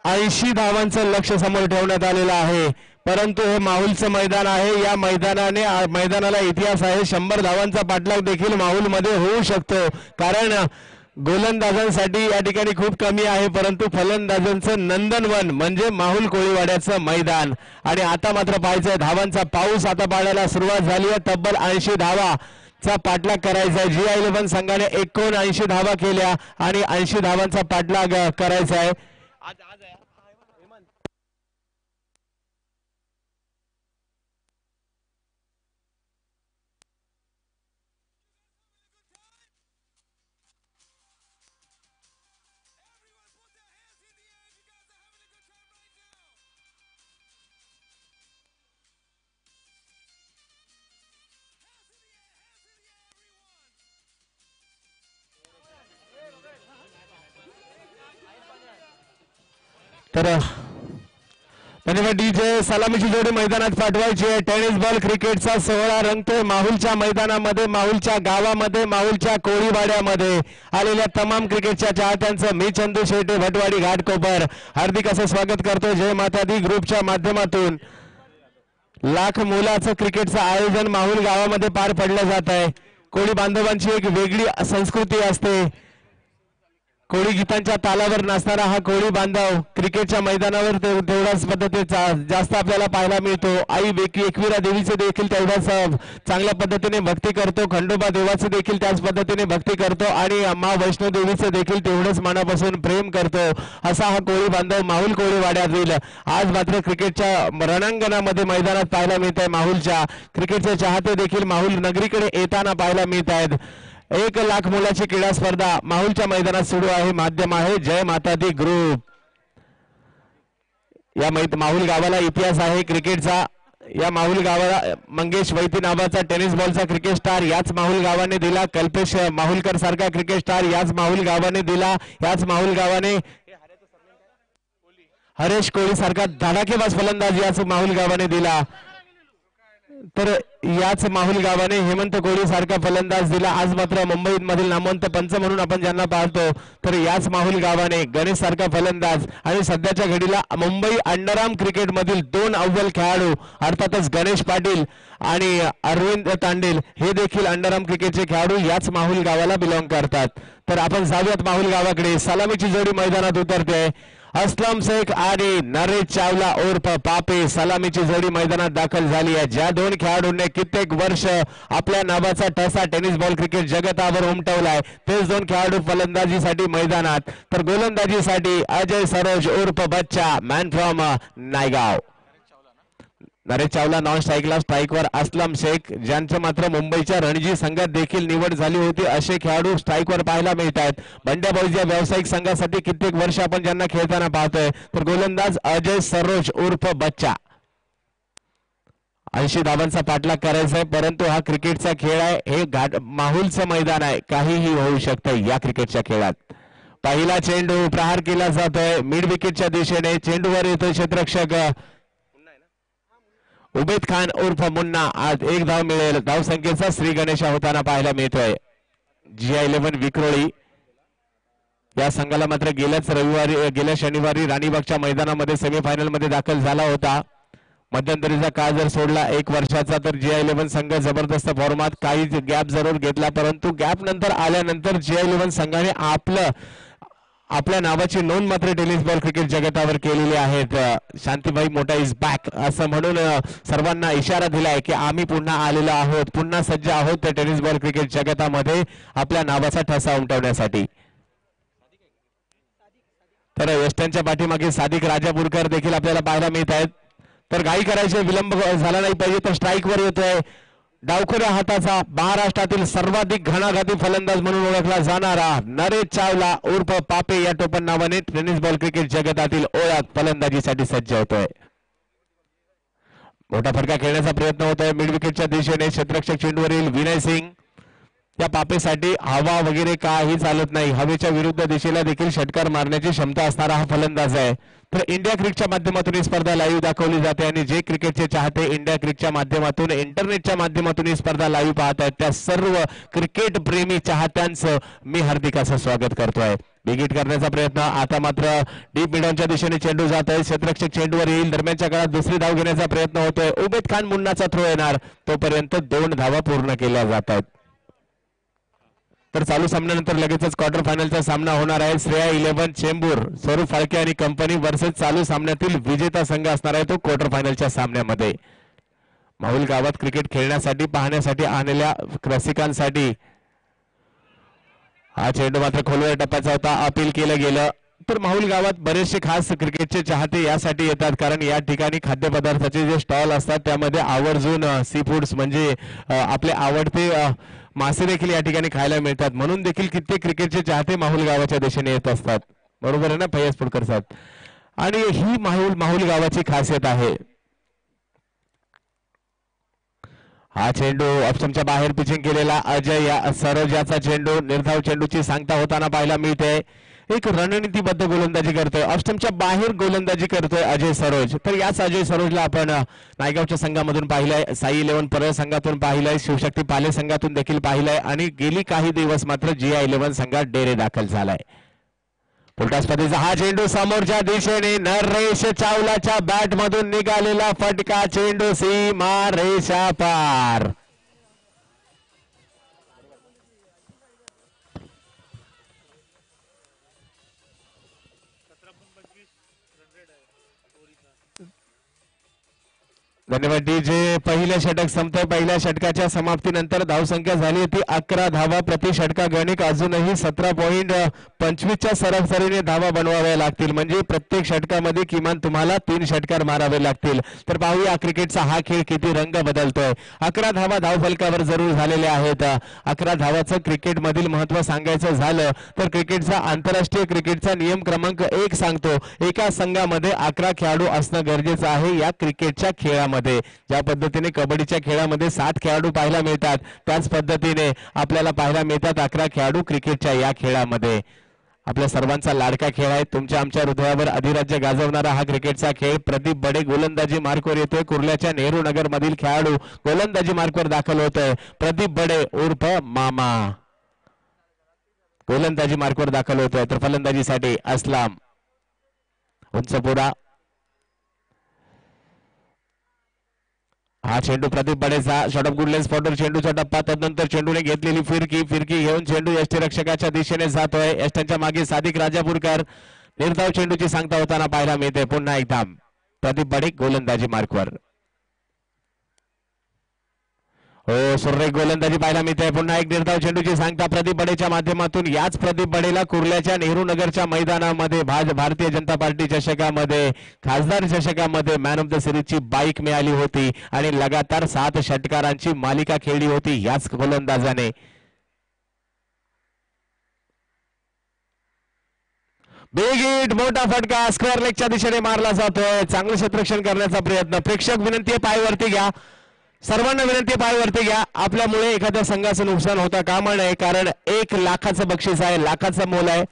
80 धावांचं लक्ष समोर ठेवण्यात आलेलं आहे. परंतु हे माहुलचं मैदान आहे. या मैदानाला इतिहास आहे. 100 धावांचा पाठलाग देखील माहुलमध्ये होऊ शकतो. कारण गोलंदाजांसाठी या ठिकाणी खूप कमी आहे. परंतु फलंदाजांचं नंदनवन म्हणजे माहुल कोळीवाड्याचं मैदान. आणि आता मात्र पाहायचंय धावांचा पाऊस आता पाडायला सुरुवात झाली आहे. तब्बल 80 धावाचा पाठलाग करायचा आहे. G11 संघाने 79 धावा केल्या आणि 80 धावांचा पाठलाग करायचा आहे. तर धन्यवाद. डीजे सलामीची जोडी मैदानात पाठवायची आहे. टेनिस बॉल क्रिकेटचा सोहळा रंगतोय माहुलच्या मैदानामध्ये, माहुलच्या गावामध्ये, माहुलच्या कोळीवाड्यामध्ये. आलेल्या तमाम क्रिकेटच्या चाहत्यांचं मी चंदू शेटे भटवाडी घाटकोपर हार्दिक असं स्वागत करतो. जय माता दी ग्रुपच्या माध्यमातून लाख मोलाचं क्रिकेटचं आयोजन माहुल गावामध्ये पार पडलं जात आहे. कोळी बांधवांची एक वेगळी संस्कृती असते. कोळी गीतांच्या तालावर नाचणारा हा कोळी बांधव क्रिकेटच्या मैदानावर तेवढ्याच पद्धतीचा जास्त आपल्याला पाहायला मिळतो. आई एकविरा देवीचे देखील तेवढ्याच चांगल्या पद्धतीने भक्ती करतो. खंडोबा देवाचे देखील त्याच पद्धतीने भक्ती करतो आणि मा वैष्णो देवीचे देखील तेवढंच मनापासून प्रेम करतो. असा हा कोळी बांधव माहुल कोळीवाड्यातील आज मात्र क्रिकेटच्या रणांगणामध्ये मैदानात पाहायला मिळत आहे. माहुलच्या क्रिकेटचे चाहते देखील माहुल नगरीकडे येताना पाहायला मिळत आहेत. 1 लाख मोलाची क्रीडा स्पर्धा माहुलच्या मैदानात सुरू आहे. माध्यम आहे जय माता दी ग्रुप. या माहुल गावाला इतिहास आहे क्रिकेटचा. या माहुल गावाला मंगेश वैती नावाचा टेनिस बॉलचा क्रिकेट स्टार याच माहुल गावाने दिला. कल्पेश माहुलकर सारखा क्रिकेट स्टार याच माहुल गावाने दिला. याच माहुल गावाने हरेश कोळी सारखा धडाकेबाज फलंदाज याच माहुल गावाने दिला. तर याच माहुल गावाने हेमंत कोळी सारखा फलंदाज दिला. आज मात्र मुंबई मधील नामवंत पंच म्हणून आपण ज्यांना पाहतो तर याच माहुल गावाने गणेश सारखा फलंदाज आणि सध्याच्या घडीला मुंबई अंडरआर्म क्रिकेट मधील 2 अव्वल खेळाडू अर्थातच गणेश पाटील आणि अरविंद तांडेल हे देखील अंडरआर्म क्रिकेटचे खेळाडू याच माहुल गावाला बिलॉंग करतात. तर आपण जाऊयात माहुल गावाकडे. सलामीची जोडी मैदानात उतरते. असलम शेख आणि नरेश चावला उर्फ पापे सलामीची जोडी मैदानात दाखल झाली आहे. ज्या 2 खेळाडूंनी कित्येक वर्ष आपल्या नावाचा ठसा टेनिस बॉल क्रिकेट जगतावर उमटवलाय तेच 2 खेळाडू फलंदाजीसाठी मैदानात. तर गोलंदाजीसाठी अजय सरोज उर्फ Bachcha man from Naigaon. Naresh Chawla non स्ट्राईकला, स्ट्राईकवर असलम शेख, ज्यांचं मात्र मुंबईच्या रणजी संघात देखील निवड झाली होती असे खेळाडू स्ट्राईकवर पाहायला मिळत आहेत. बंड्या बॉईज या व्यावसायिक संघासाठी कित्येक वर्ष आपण ज्यांना खेळताना पाहतोय. तर गोलंदाज अजय सरोज उर्फ बच्चा. 80 धावांचा पाठलाग करायचा आहे, परंतु हा क्रिकेटचा खेळ आहे, हे माहुलचं मैदान आहे, काहीही होऊ शकतं या क्रिकेटच्या खेळात. पहिला चेंडू प्रहार केला जातोय मिड विकेटच्या दिशेने. चेंडूवर येतोय क्षेत्ररक्षक उबेद खान उर्फ मुन्ना. आज एक धाव मिळेल. धाव संख्येचा श्री गणेशा होताना पाहायला मिळतोय. GI11 विक्रोळी या संघाला मात्र गेल्या शनिवारी राणीबागच्या मैदानामध्ये सेमीफायनल मध्ये दाखल झाला होता. मध्यंतरीचा काळ जर सोडला 1 वर्षाचा तर GI11 संघ जबरदस्त फॉर्मात, काही गॅप जरूर घेतला, परंतु गॅप नंतर आल्यानंतर GI11 संघाने आपल्या नावाची नोंद मात्र टेनिस बॉल क्रिकेट जगतावर केलेली आहेत. शांतीबाई मोठा इज बॅक असं म्हणून सर्वांना इशारा दिलाय की आम्ही पुन्हा आलेलो आहोत, पुन्हा सज्ज आहोत त्या टेनिस बॉल क्रिकेट जगतामध्ये आपल्या नावाचा ठसा उमटवण्यासाठी. तर वेस्टर्नच्या पाठीमागे सादिक राजापूरकर देखील आपल्याला पाहायला मिळत आहेत. तर घाई करायचे, विलंब झाला नाही पाहिजे. तर स्ट्राईकवर येतोय डावखुऱ्या हाताचा महाराष्ट्रातील सर्वाधिक घणाघाती फलंदाज म्हणून ओळखला जाणारा नरेश चावला उर्फ पापे या टोपण नावाने टेनिस बॉल क्रिकेट जगतातील ओळख फलंदाजीसाठी सज्ज होतोय. मोठा फटका खेळण्याचा प्रयत्न होतोय मिड विकेटच्या दिशेने. क्षेत्ररक्षक चेंडूवरील विनय सिंग. या पापेसाठी हवा वगैरे काही चालत नाही, हवेच्या विरुद्ध दिशेला देखील षटकार मारण्याची क्षमता असणारा हा फलंदाज आहे. तर इंडिया क्रिकच्या माध्यमातून ही स्पर्धा लाईव्ह दाखवली जाते आणि जे क्रिकेटचे चाहते इंडिया क्रिकच्या माध्यमातून इंटरनेटच्या माध्यमातून ही स्पर्धा लाईव्ह पाहत आहेत त्या सर्व क्रिकेट प्रेमी चाहत्यांचं मी हार्दिक असं स्वागत करतोय. बिगिट करण्याचा प्रयत्न आता मात्र डीप मिडॉनच्या दिशेने चेंडू जात आहे. क्षेत्ररक्षक चेंडूवर येईल. दरम्यानच्या काळात दुसरी धाव घेण्याचा प्रयत्न होतोय. उबेद खान मुन्नाचा थ्रो येणार, तोपर्यंत 2 धावा पूर्ण केल्या जात आहेत. तर चालू सामन्यानंतर लगेचच क्वार्टर फायनलचा सामना होणार आहे. श्रेया 11 चेंबूर, स्वरूप फाळके आणि कंपनी वर्सेस चालू सामन्यातील विजेता संघ असणार आहे तो क्वार्टर फायनलच्या सामन्यामध्ये. माहुल गावात क्रिकेट खेळण्यासाठी पाहण्यासाठी आलेल्या रसिकांसाठी हा चेंडू मात्र खोलवर टप्प्याचा होता, अपील केलं गेलं. तर माहुल गावात बरेचसे खास क्रिकेटचे चाहते यासाठी येतात कारण या ठिकाणी खाद्यपदार्थाचे जे स्टॉल असतात त्यामध्ये आवर्जून सी फूड्स म्हणजे आपले आवडते मासे देखील या ठिकाणी खायला मिळतात, म्हणून देखील कित्येक क्रिकेटचे चाहते माहुल गावाच्या दिशेने येत असतात. बरोबर आहे ना फय्यज पुडकर साहेब? आणि ही माहुल गावाची खासियत आहे. हा चेंडू ऑप्शनच्या बाहेर पिचिंग केलेला अजय सरोज याचा चेंडू निर्धाव चेंडूची सांगता होताना पाहायला मिळते. एक रणनीतीबद्ध गोलंदाजी करतोय, ऑप्शनच्या बाहेर गोलंदाजी करतोय अजय सरोज. तर याच अजय सरोजला आपण नायगावच्या संघामधून पाहिलंय, साई 11 परळ संघातून पाहिलंय, शिवशक्ती पाले संघातून देखील पाहिलंय आणि गेली काही दिवस मात्र GI11 संघात डेरे दाखल झालाय. उलटा स्पर्धेचा हा चेंडू समोरच्या दिशेने नरेश चावलाच्या बॅट मधून निघालेला फटका, चेंडू सीमा रेषा पार. धन्यवाद डीजे. पहिलं षटक संपतंय. पहिल्या षटकाच्या समाप्तीनंतर धावसंख्या झाली होती 11 धावा प्रति षटका गणिक. अजूनही 17.25च्या सरासरीने धावा बनवाव्या लागतील, म्हणजे प्रत्येक षटकामध्ये किमान तुम्हाला 3 षटकार मारावे लागतील. तर पाहूया क्रिकेटचा हा खेळ किती रंग बदलतोय. 11 धावा धावफलकावर जरूर झालेल्या आहेत. 11 धावाचं क्रिकेट मधील महत्व सांगायचं झालं तर क्रिकेटचा आंतरराष्ट्रीय क्रिकेटचा नियम क्रमांक 1 सांगतो एका संघामध्ये 11 खेळाडू असणं गरजेचं आहे. या क्रिकेटच्या खेळामध्ये ज्या पद्धतीने कबड्डीच्या खेळामध्ये 7 खेळाडू पाहायला मिळतात त्याच पद्धतीने आपल्याला पाहायला मिळतात 11 खेळाडू क्रिकेटच्या या खेळामध्ये. आपल्या सर्वांचा लाडका खेळ आहे, तुमच्या आमच्या हृदयावर अधिराज्य गाजवणारा हा क्रिकेटचा खेळ. प्रदीप बडे गोलंदाजी मार्कवर येतोय. कुर्ल्याच्या नेहरू नगर मधील खेळाडू गोलंदाजी मार्कवर दाखल होतोय. प्रदीप बडे उर्फ मामा गोलंदाजी मार्कवर दाखल होतोय. तर फलंदाजीसाठी असलाम उंचपुरा. हा चेंडू प्रदीप बडेचा शॉट ऑफ गुड लेन्थ स्पॉटर चेंडूचा टप्पा. तदनंतर चेंडूने घेतलेली फिरकी घेऊन चेंडू यष्टीरक्षकाच्या दिशेने जातोय. यष्टांच्या मागे सादिक राजापूरकर निर्धाव चेंडूची सांगता होताना पाहायला मिळते. पुन्हा एकदा प्रदीप बडे गोलंदाजी मार्कवर. हो, सुरेख गोलंदाजी पाहायला मिळते. पुन्हा एक निर्धाव चेंडूची सांगता प्रदीप बडेच्या माध्यमातून. याच प्रदीप बडेला कुर्ल्याच्या नेहरू नगरच्या मैदानामध्ये भारतीय जनता पार्टी चषकामध्ये, खासदार चषकामध्ये मॅन ऑफ द सिरीजची बाईक मिळाली होती आणि लगातार 7 षटकारांची मालिका खेळली होती याच गोलंदाजाने. बिग हिट, मोठा फटका स्क्वेअर लेगच्या दिशेने मारला जातोय. चांगलं क्षेत्ररक्षण करण्याचा प्रयत्न. प्रेक्षक विनंती आहे, पायवरती घ्या. सर्वांना विनंती, पायवरती घ्या. आपल्यामुळे एखाद्या संघाचं नुकसान होता कामा नये, कारण 1 लाखाचं बक्षीस आहे, लाखाचं मोल आहे.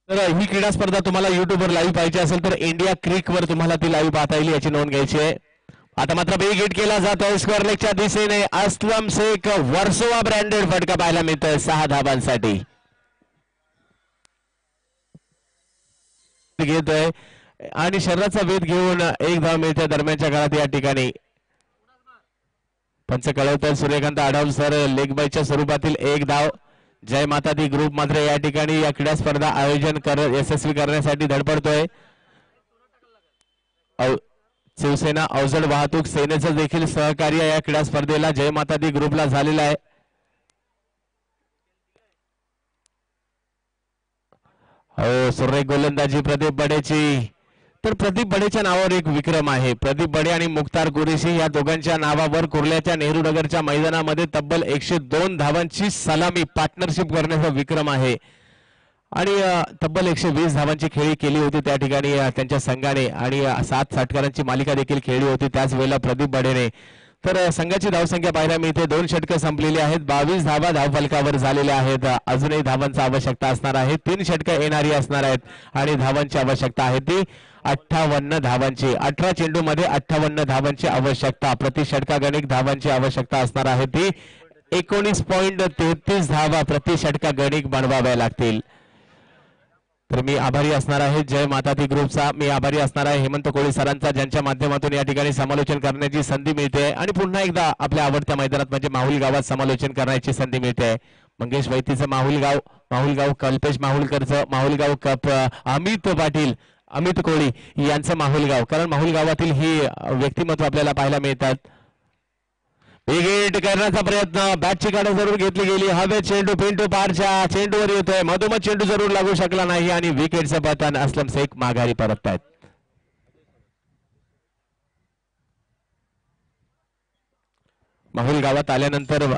तर ही क्रीडा स्पर्धा तुम्हाला युट्यूबवर लाईव्ह पाहिजे असेल तर इंडिया क्रिक वर तुम्हाला ती लाईव्ह पाहता येईल, याची नोंद घ्यायची आहे. आता मात्र बिग हिट केला जातोय स्क्वेअर लेगच्या दिशेने. अस्लम शेख वर्सोवा ब्रँडेड फटका पाहायला मिळतोय 6 धाबांसाठी. घेतोय आणि शरीराचा वेध घेऊन 1 धाव मिळते दरम्यानच्या काळात या ठिकाणी. पंच कळवतात सूर्यकांत आढाव सर, लेग बायच्या स्वरूपातील 1 धाव. जय माता दी ग्रुप मात्र या ठिकाणी या क्रीडा स्पर्धा आयोजन यशस्वी करण्यासाठी धडपडतोय. शिवसेना अवजड वाहतूक सेनेचं देखील सहकार्य या क्रीडा स्पर्धेला जय माता दी ग्रुपला झालेला आहे. हो, सुरेख गोलंदाजी प्रदीप बडेची. तर प्रदीप बडेच्या नावावर एक विक्रम आहे. प्रदीप बडे आणि मुख्तार कुरेशी या दोघांच्या नावावर कुर्ल्याच्या नेहरू नगरच्या मैदानामध्ये तब्बल 102 धावांची सलामी पार्टनरशिप करण्याचा विक्रम आहे आणि तब्बल 120 धावांची खेळी केली होती त्या ठिकाणी त्यांच्या संघाने आणि 7 षटकारांची मालिका देखील खेळली होती त्याच वेळेला प्रदीप बडेने. तर संघाची धावसंख्या पाहायला मिळते. 2 षटकं संपलेली आहेत. 22 धावा धावफलकावर झालेल्या आहेत. अजूनही धावांची आवश्यकता असणार आहे. 3 षटकं येणारी असणार आहेत आणि धावांची आवश्यकता आहे ती 58 धावांची. 18 चेंडू मध्ये 58 धावांची आवश्यकता. प्रति षटकागणिक धावांची आवश्यकता असणार आहे ती 19.33 धावा प्रति षटकागणिक बनवाव्या लागतील. तर मी आभारी असणार आहे जय माता दी ग्रुपचा. मी आभारी असणार आहे हेमंत कोळी सरांचा, ज्यांच्या माध्यमातून या ठिकाणी समालोचन करण्याची संधी मिळते आणि पुन्हा एकदा आपल्या आवडत्या मैदानात म्हणजे माहुल गावात समालोचन करण्याची संधी मिळते. मंगेश वैतीचं माहुल गाव, कल्पेश माहुलकरचं माहुल गाव, अमित पाटील, अमित कोळी यांचं माहुल गाव, कारण माहुल गावातील ही व्यक्तिमत्व आपल्याला पाहायला मिळतात. बिग हिट करण्याचा प्रयत्न, बॅटची काढ जरूर घेतली गेली. हवे चेंडू पिंटू पारच्या चेंडूवर येतोय. मधोमध चेंडू जरूर लागू शकला नाही आणि विकेटचं पतन. अस्लम शेख माघारी परततायत. माहुल गावात आल्यानंतर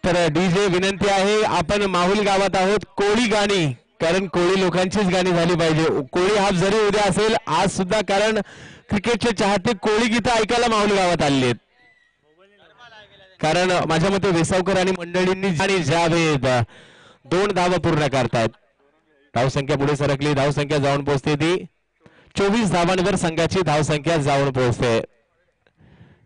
तर डीजे विनंती आहे, आपण माहुल गावात आहोत. कोळी गाणी, कारण कोळी लोकांचीच गाणी झाली पाहिजे. कोळी हाफ जरी उद्या असेल आज सुद्धा, कारण क्रिकेटचे चाहते कोळी गीतं ऐकायला माहुल गावात आलेले आहेत. कारण माझ्या मते वेसावकर आणि मंडळींनी आणि जावेद 2 धावा पूर्ण करतायत. धावसंख्या पुढे सरकली. धावसंख्या जाऊन पोहोचते ती 24 धावांवर संघाची धावसंख्या जाऊन पोहोचते.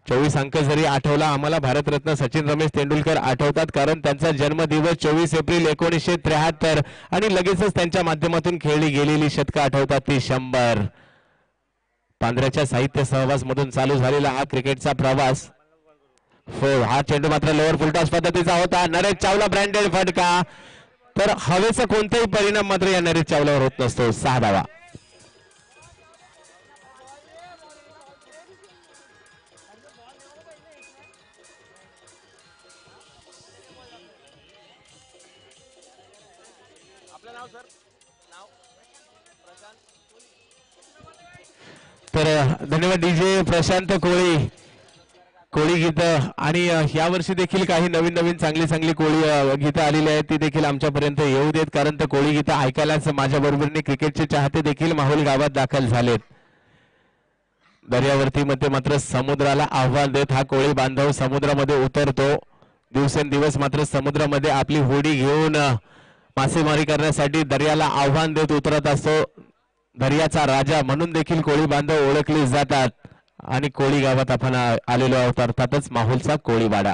24 अंक जरी आठवला, आम्हाला भारतरत्न सचिन रमेश तेंडुलकर आठवतात, कारण त्यांचा जन्मदिवस 24 एप्रिल 1973 आणि लगेचच त्यांच्या माध्यमातून खेळली गेलेली शतकं आठवतात ती 100. पांढऱ्याच्या साहित्य सहवास मधून चालू झालेला हा क्रिकेटचा प्रवास. हा चेंडू मात्र लोअर फुलटॉस पद्धतीचा होता. नरेश चावला ब्रँडेड फटका. तर हवेचा कोणताही परिणाम मात्र या नरेश चावलावर होत नसतो. 6 धावा. तर धन्यवाद डीजे प्रशांत कोळी गीत. आणि यावर्षी देखील काही नवीन चांगली कोळी गीतं आलेली आहेत, ती देखील आमच्यापर्यंत येऊ देत, कारण तर कोळी गीतं ऐकायलाच माझ्या बरोबरीने क्रिकेटचे चाहते देखील माहुल गावात दाखल झालेत. दर्यावरती मध्ये मात्र समुद्राला आव्हान देत हा कोळी बांधव समुद्रामध्ये उतरतो. दिवसेंदिवस मात्र समुद्रामध्ये आपली होडी घेऊन मासेमारी करण्यासाठी दर्याला आव्हान देत उतरत असतो. दर्याचा राजा म्हणून देखील कोळी बांधव ओळखले जातात आणि कोळी गावात आपण आलेलो आहोत, अर्थातच माहुलचा कोळीवाडा.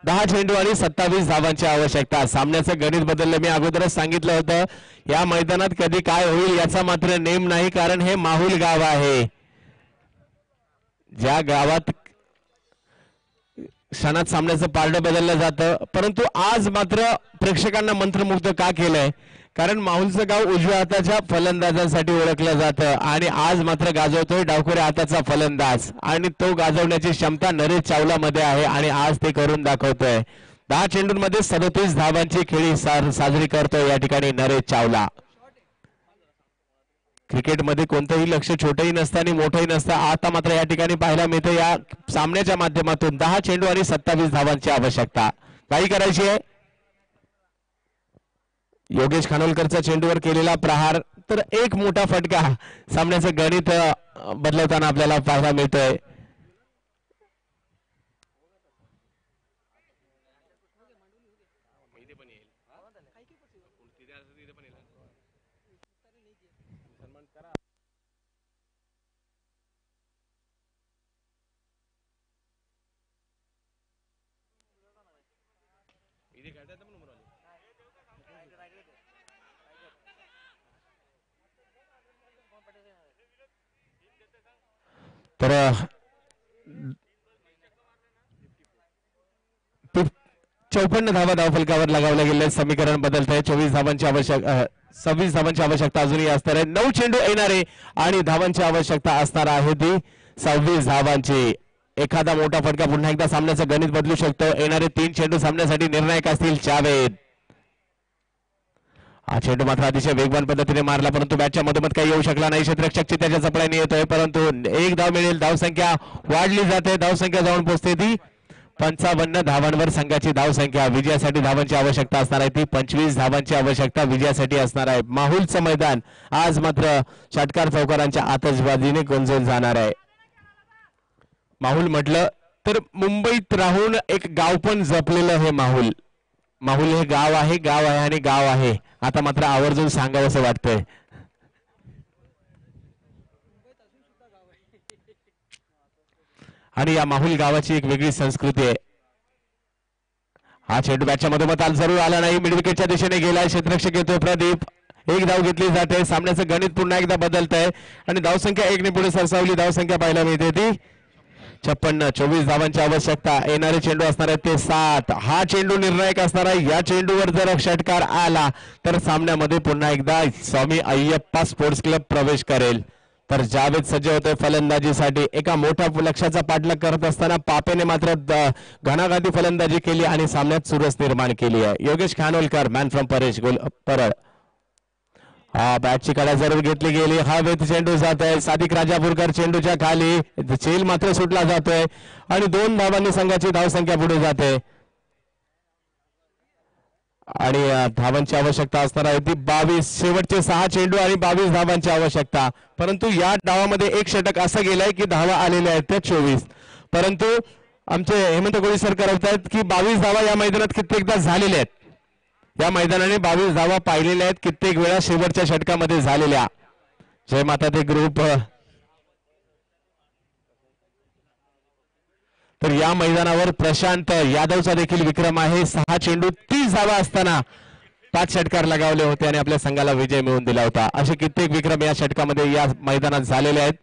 10 चेंडू आणि 27 धावांची आवश्यकता. सामन्याचं गणित बदललं. मी अगोदरच सांगितलं होतं या मैदानात कधी काय होईल याचा मात्र नेम नाही, कारण हे माहुल गाव आहे. ज्या गावात क्षणात सामन्याचं पारडं बदललं जातं, परंतु आज मात्र प्रेक्षकांना मंत्रमुग्ध का केलंय, कारण माहुलचं गाव उजव्या हाताच्या फलंदाजांसाठी ओळखलं जातं आणि आज मात्र गाजवतोय डावखुऱ्या हाताचा फलंदाज आणि तो गाजवण्याची क्षमता नरेश चावला मध्ये आहे आणि आज ते करून दाखवतोय. 10 चेंडूंमध्ये 37 धावांची खेळी साजरी करतोय या ठिकाणी नरेश चावला. क्रिकेटमध्ये कोणतंही लक्ष छोटंही नसतं आणि मोठंही नसतं. आता मात्र या ठिकाणी पाहायला मिळतं या सामन्याच्या माध्यमातून 10 चेंडू आणि 27 धावांची आवश्यकता. काही करायची आहे. योगेश खानोलकरचा चेंडूवर केलेला प्रहार, तर एक मोठा फटका सामन्याचं गणित बदलवताना आपल्याला पाहायला मिळतोय. तर 54 धावा धावफलकावर लगावल्या गेले. समीकरण बदलत आहे. 26 धावांची आवश्यकता, 26 धावांची आवश्यकता अजूनही असणार आहे. 9 चेंडू येणारे आणि धावांची आवश्यकता असणार आहे ती 26 धावांची. एखादा मोठा फटका पुन्हा एकदा सामन्याचं गणित बदलू शकतो. येणारे 3 चेंडू सामन्यासाठी निर्णायक असतील. जावेद हा चेंडू मात्र अतिशय वेगवान पद्धतीने मारला, परंतु बॅटच्या मधोमध काही येऊ शकला नाही. क्षेत्ररक्षक त्याच्या चपळाने येतोय, परंतु एक धाव मिळेल. धावसंख्या वाढली जाते. धावसंख्या जाऊन पोहोचते ती 55 धावांवर. संघाची धावसंख्या. विजयासाठी धावांची आवश्यकता असणार आहे ती 25 धावांची आवश्यकता विजयासाठी असणार आहे. माहुलचं मैदान आज मात्र षटकार चौकारांच्या आतषबाजीने गुंजून जाणार आहे. माहुल म्हटलं तर मुंबईत राहून एक गाव पण जपलेलं हे माहुल. माहुल हे गाव आहे, गाव आहे आणि गाव आहे. आता मात्र आवर्जून सांगावं असं वाटतंय. आणि या माहुल गावाची एक वेगळी संस्कृती आहे. हा चेंडू बॅटच्या मधोमध जरूर आला नाही. मिड विकेटच्या दिशेने गेलाय. क्षेत्ररक्षक येतोय प्रदीप. एक धाव घेतली जाते. सामन्याचं गणित पुन्हा एकदा बदलत आहे आणि धावसंख्या 1 ने पुढे सरसावली. धावसंख्या पाहायला मिळते ती 56. 24 धावांची आवश्यकता. येणारे चेंडू असणार आहेत ते 7. हा चेंडू निर्णायक असणार आहे. या चेंडूवर जर षटकार आला तर सामन्यामध्ये पुन्हा एकदा स्वामी अय्यप्पा स्पोर्ट्स क्लब प्रवेश करेल. तर जावेद सज्ज होतोय फलंदाजीसाठी. एका मोठ्या लक्ष्याचा पाठलाग करत असताना पापेने मात्र घणाघाती फलंदाजी केली आणि सामन्यात चुरस निर्माण केली आहे. Yogesh Khanolkar man from Parel. हा बॅटची कडा जरूर घेतली गेली. हा वेध चेंडू जात आहे. सादिक राजापूरकर चेंडूच्या खाली. चेल मात्र सुटला जातोय आणि 2 धावांनी संघाची धावसंख्या पुढे जाते आणि धावांची आवश्यकता असणार आहे ती 22. शेवटचे 6 चेंडू आणि 22 धावांची आवश्यकता. परंतु या डावामध्ये एक षटक असं गेलाय की धावा आलेल्या आहेत त्या 24. परंतु आमचे हेमंत कोळी सर करतायत की 22 धावा या मैदानात कित्येकदा झालेल्या आहेत. या मैदानाने 22 धावा पाहिलेल्या आहेत कित्येक वेळा शेवटच्या षटकामध्ये झालेल्या. जय माता ते ग्रुप. तर या मैदानावर प्रशांत यादवचा देखील विक्रम आहे. 6 चेंडू 30 धावा असताना 5 षटकार लगावले होते आणि आपल्या संघाला विजय मिळवून दिला होता. असे कित्येक विक्रम या षटकामध्ये या मैदानात झालेले आहेत.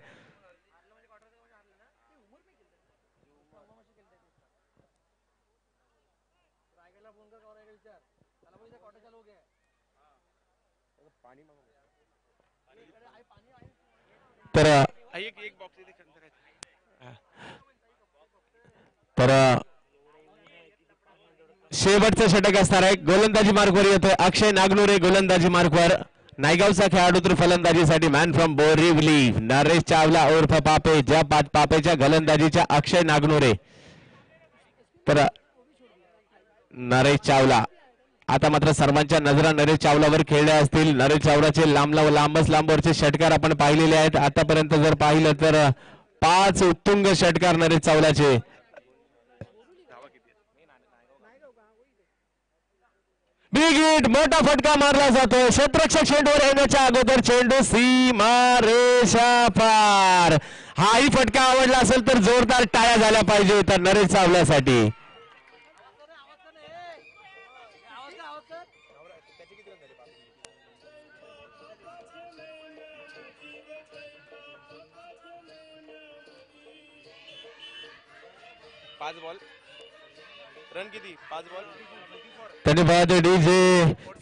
तर शेवटचं षटक असणार आहे. गोलंदाजी मार्कवर येतोय अक्षय नागनुरे. गोलंदाजी मार्कवर नायगावचा खेळाडू तर फलंदाजीसाठी मॅन फ्रॉम बोरिवली नरेश चावला उर्फ पापे. ज्या पापेच्या गोलंदाजीच्या अक्षय नागनुरे. तर नरेश चावला. आता मात्र सर्वांच्या नजरा नरेश चावलावर खेळल्या असतील. नरेश चावलाचे लांबच लांबवरचे षटकार आपण पाहिलेले आहेत. आतापर्यंत जर पाहिलं तर 5 उत्तुंग षटकार नरेश चावलाचे. Big hit. मोठा फटका मारला जातोय. क्षेत्ररक्षक चेंडूवर येण्याच्या अगोदर चेंडू सीमारेषा पार. हाही फटका आवडला असेल तर जोरदार टाळ्या झाल्या पाहिजे तर नरेश चावलासाठी. 5 बॉल रन किती 5 बॉल धन्यवाद डीजे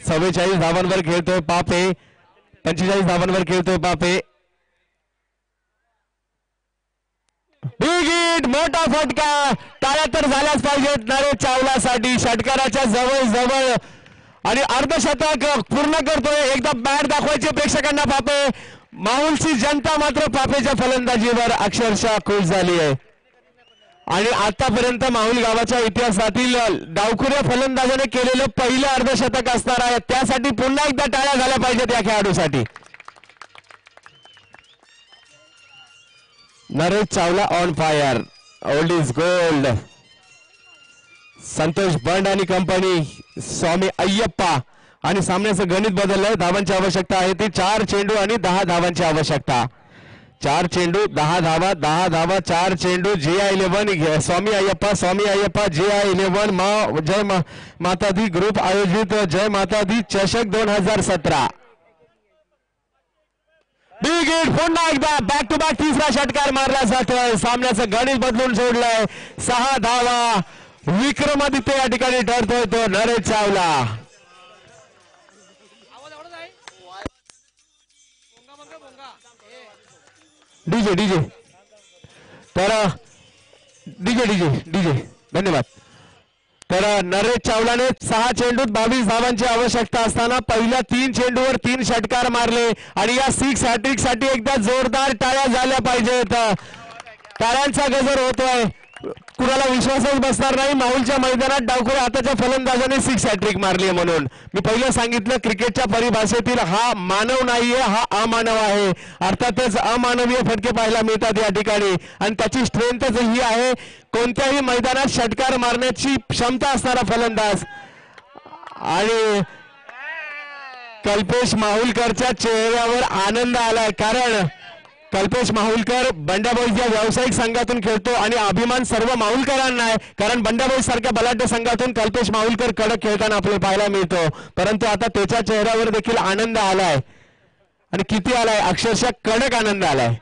44 धावांवर खेळतोय पापे 45 धावांवर खेळतोय पापे बिग हिट मोठा फटका टाळ्या तर झाल्याच पाहिजेत नरेश चावलासाठी षटकाराच्या जवळ जवळ आणि अर्धशतक पूर्ण करतोय एकदा बॅट दाखवायचे प्रेक्षकांना पापे माहुलची जनता मात्र पापेच्या फलंदाजीवर अक्षरशः खुश झाली आहे आणि आतापर्यंत माहुल गावाच्या इतिहासातील डावखुऱ्या फलंदाजाने केलेलं पहिलं अर्धशतक असणार आहे त्यासाठी पुन्हा एकदा टाळ्या झाल्या पाहिजेत या खेळाडूसाठी Naresh Chawla on fire old is gold Santosh Band आणि कंपनी स्वामी अय्यप्पा आणि सामन्याचं गणित बदललंय धावांची आवश्यकता आहे ती 4 चेंडू आणि 10 धावांची आवश्यकता 4 चेंडू 10 धावा 10 धावा 4 चेंडू GI11 स्वामी अय्यप्पा GI11 जय माता दी ग्रुप आयोजित जय माता दी चषक 2017 बिग हिट पुन्हा एकदा बॅक टू बॅक तिसरा षटकार मारला जातोय सामन्याचं गणित बदलून सोडलंय 6 धावा विक्रमादित्य या ठिकाणी ठरतोय तो नरेश चावला डीजे तर डीजे धन्यवाद तर नरेश चावलाने 6 चेंडूत 22 धावांची आवश्यकता असताना पहिल्या 3 चेंडूवर 3 षटकार मारले आणि या 6 हॅट्रिक साठी एकदा जोरदार टाळ्या झाल्या पाहिजेत टाळ्यांचा गजर होतोय कुणाला विश्वासच बसणार नाही माहुलच्या मैदानात डावखुऱ्या हाताच्या फलंदाजाने 6 हॅट्रिक मारली म्हणून मी पहिलं सांगितलं क्रिकेटच्या परिभाषेतील हा मानव नाहीये हा अमानव आहे अर्थातच अमानवीय फटके पाहायला मिळतात या ठिकाणी आणि त्याची स्ट्रेंथच ही आहे कोणत्याही मैदानात षटकार मारण्याची क्षमता असणारा फलंदाज आणि कल्पेश माहुलकरच्या चेहऱ्यावर आनंद आलाय कारण कल्पेश माहुलकर बंड्याबॉईज या व्यावसायिक संघातून खेळतो आणि अभिमान सर्व माहुलकरांना आहे कारण बंड्याबॉईज सारख्या बलाढ्य संघातून कल्पेश माहुलकर कडक खेळताना आपल्याला पाहायला मिळतो परंतु आता त्याच्या चेहऱ्यावर देखील आनंद आलाय आणि किती आलाय अक्षरशः कडक आनंद आलाय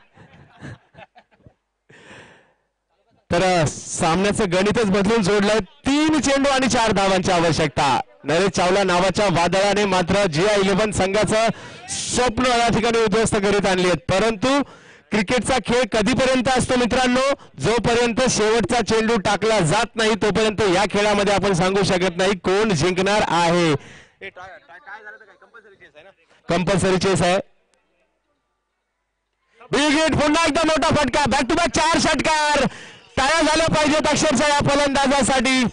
तर सामन्याचं गणितच बदलून जोडलंय 3 चेंडू आणि 4 धावांची आवश्यकता नरेश चावला नावाच्या वादळाने मात्र GI11 संघाचं स्वप्न या ठिकाणी उद्ध्वस्त करीत आणली आहेत परंतु क्रिकेटचा खेळ कधीपर्यंत असतो मित्रांनो जोपर्यंत शेवटचा चेंडू टाकला जात नाही तोपर्यंत या खेळामध्ये आपण सांगू शकत नाही कोण जिंकणार आहे कंपल्सरी चेस आहे बिग हिट पुन्हा एकदा मोठा फटका बॅक टू बॅक 4 षटकार टाळ्या झाल्या पाहिजेत अक्षरशः या फलंदाजासाठी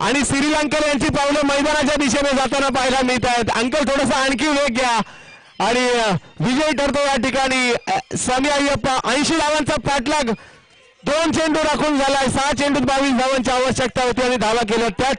आणि सिरिल अंकल यांची पावलं मैदानाच्या दिशेने जाताना पाहायला मिळत आहेत अंकल थोडासा आणखी वेग घ्या आणि विजयी ठरतो या ठिकाणी स्वामी अय्यप्पा 80 धावांचा पाठलाग 2 चेंडू राखून झालाय 6 चेंडूत 22 धावांची आवश्यकता होती आणि धावा केल्या त्या